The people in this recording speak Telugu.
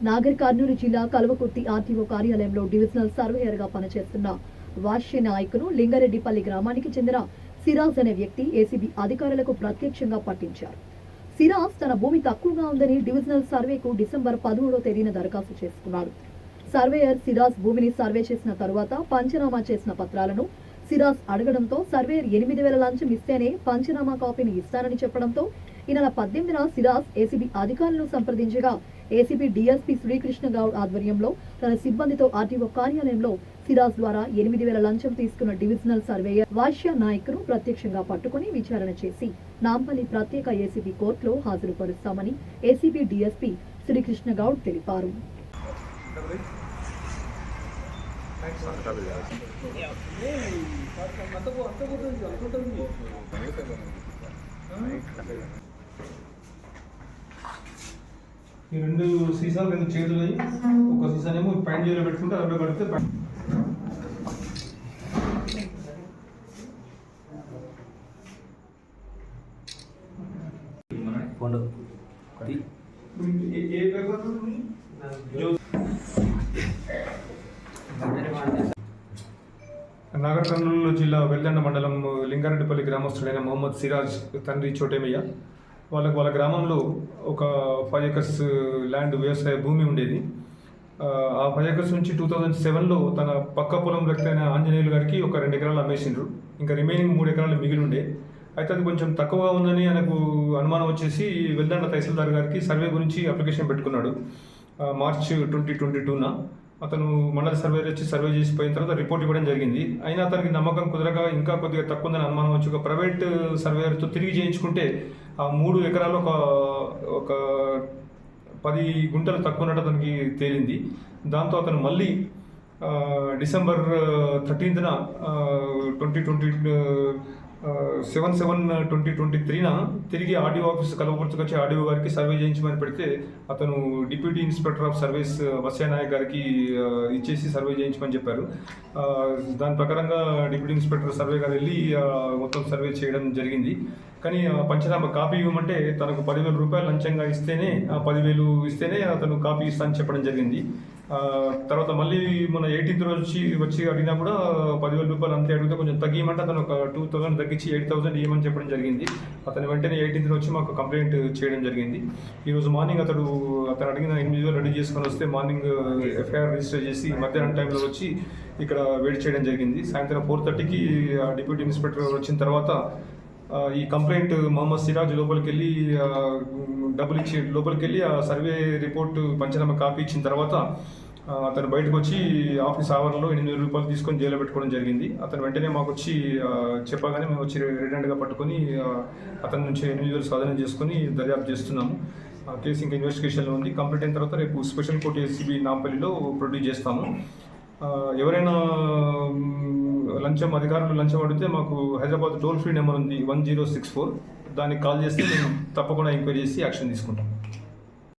నాగర్ కర్నూలు జిల్లా కల్వకుర్తి ఆర్టీఓ కార్యాలయంలో డివిజనల్ సర్వేయర్గా పనిచేస్తున్న వాష్య నాయకును లింగారెడ్డిపల్లి గ్రామానికి చెందిన సిరాజ్ అనే వ్యక్తి ఏసీబీ అధికారులకు ప్రత్యక్షంగా పట్టించారు. సిరాజ్ తన భూమి తక్కువగా ఉందని డివిజనల్ సర్వేకు డిసెంబర్ 13వ తేదీన దరఖాస్తు చేసుకున్నాడు. సర్వేయర్ సిరాజ్ భూమిని సర్వే చేసిన తరువాత పంచనామా చేసిన పత్రాలను సిరాజ్ అడగడంతో సర్వేయర్ 8,000 లంచం ఇస్తేనే పంచనామా కాపీని ఇస్తానని చెప్పడంతో ఈ నెల 18న సిరాజ్ ఏసీబీ అధికారులను సంప్రదించగా ఏసీబీ డీఎస్పీ శ్రీకృష్ణ గౌడ్ ఆధ్వర్యంలో తన సిబ్బందితో ఆర్టీఓ కార్యాలయంలో సిరాజ్ ద్వారా 8,000 లంచం తీసుకున్న డివిజనల్ సర్వేయర్ వాష్య నాయక్ను ప్రత్యక్షంగా పట్టుకుని విచారణ చేసి నాంపల్లి ప్రత్యేక ఏసీబీ కోర్టులో హాజరుపరుస్తామని ఏసీబీ డీఎస్పీ శ్రీకృష్ణ గౌడ్ తెలిపారు. ఈ రెండు సీసాలు రెండు చేతులు అయ్యి ఒక సీసానేమో ప్యాంట్ చేతిలో పెట్టుకుంటే అందులో కడితే నాగర్ కర్నూలు జిల్లా వెల్దండ మండలం లింగారెడ్డిపల్లి గ్రామస్తుడైన మొహమ్మద్ సిరాజ్ తండ్రి చోటేమయ్య వాళ్ళ గ్రామంలో ఒక 5 acres ల్యాండ్ వ్యవసాయ భూమి ఉండేది. ఆ 5 acres నుంచి 2007లో తన పక్క పొలం వ్యక్తైన ఆంజనేయులు గారికి ఒక 2 ఎకరాలు అమ్మేసిండ్రు. ఇంకా రిమైనింగ్ 3 ఎకరాలు మిగిలి ఉండే. అయితే అది కొంచెం తక్కువగా ఉందని ఆయనకు అనుమానం వచ్చేసి వెల్దండ తహసీల్దార్ గారికి సర్వే గురించి అప్లికేషన్ పెట్టుకున్నాడు. మార్చ్ 2022న అతను మండల సర్వేర్ వచ్చి సర్వే చేసిపోయిన తర్వాత రిపోర్ట్ ఇవ్వడం జరిగింది. అయినా అతనికి నమ్మకం కుదరక ఇంకా కొద్దిగా తక్కువ ఉందని అనుమానం వచ్చి ఒక ప్రైవేట్ సర్వేయర్తో తిరిగి చేయించుకుంటే ఆ 3 ఎకరాలు ఒక 10 గుంటలు తక్కువ ఉన్నట్టు అతనికి తేలింది. దాంతో అతను మళ్ళీ డిసెంబర్ 13న 7/7/2023న తిరిగి ఆర్డీఓ ఆఫీస్ కల్వకుర్తికి వచ్చి ఆర్డీఓ గారికి సర్వే చేయించమని పెడితే అతను deputy inspector of service Vasya Naik గారికి ఇచ్చేసి సర్వే చేయించమని చెప్పారు. దాని ప్రకారంగా డిప్యూటీ ఇన్స్పెక్టర్ సర్వే గారు వెళ్ళి మొత్తం సర్వే చేయడం జరిగింది. కానీ పంచనామా కాపీ ఇవ్వమంటే తనకు 10,000 రూపాయలు లంచంగా ఇస్తేనే 10,000 ఇస్తేనే అతను కాపీ ఇస్తానని చెప్పడం జరిగింది. తర్వాత మళ్ళీ మన 18th రోజు వచ్చి అడిగినా కూడా 10,000 రూపాయలు అంతే అడిగితే కొంచెం తగ్గియమంటే అతను ఒక 2,000 తగ్గించి 8,000 ఇవ్వమని చెప్పడం జరిగింది. అతను వెంటనే 18th వచ్చి మాకు కంప్లైంట్ చేయడం జరిగింది. ఈరోజు మార్నింగ్ అతను అడిగిన 8,000 రెడీ చేసుకొని వస్తే మార్నింగ్ ఎఫ్ఐఆర్ రిజిస్టర్ చేసి మధ్యాహ్నం టైంలో వచ్చి ఇక్కడ వెయిట్ చేయడం జరిగింది. సాయంత్రం 4:30కి డిప్యూటీ ఇన్స్పెక్టర్ వచ్చిన తర్వాత ఈ కంప్లైంట్ మొహమ్మద్ సిరాజ్ లోపలికి వెళ్ళి డబ్బులు ఇచ్చి లోపలికి వెళ్ళి ఆ సర్వే రిపోర్ట్ పంచనామా కాపీ ఇచ్చిన తర్వాత అతను బయటకు వచ్చి ఆఫీస్ ఆవరణలో 8,000 రూపాయలు తీసుకొని జైల్లో పెట్టుకోవడం జరిగింది. అతను వెంటనే మాకు వచ్చి చెప్పగానే మేము వచ్చి రెడెంట్గా పట్టుకొని అతని నుంచి 8,000 స్వాధీనం చేసుకొని దర్యాప్తు చేస్తున్నాము. కేసు ఇంకా ఇన్వెస్టిగేషన్లో ఉంది. కంప్లీట్ అయిన తర్వాత రేపు స్పెషల్ కోర్టు ఏసీబీ నాంపల్లిలో ప్రొడ్యూస్ చేస్తాము. ఎవరైనా అధికారులు లంచం అడిగితే మాకు హైదరాబాద్ టోల్ ఫ్రీ నెంబర్ ఉంది 1064. దానికి కాల్ చేస్తే మేము తప్పకుండా ఎంక్వైరీ చేసి యాక్షన్ తీసుకుంటాం.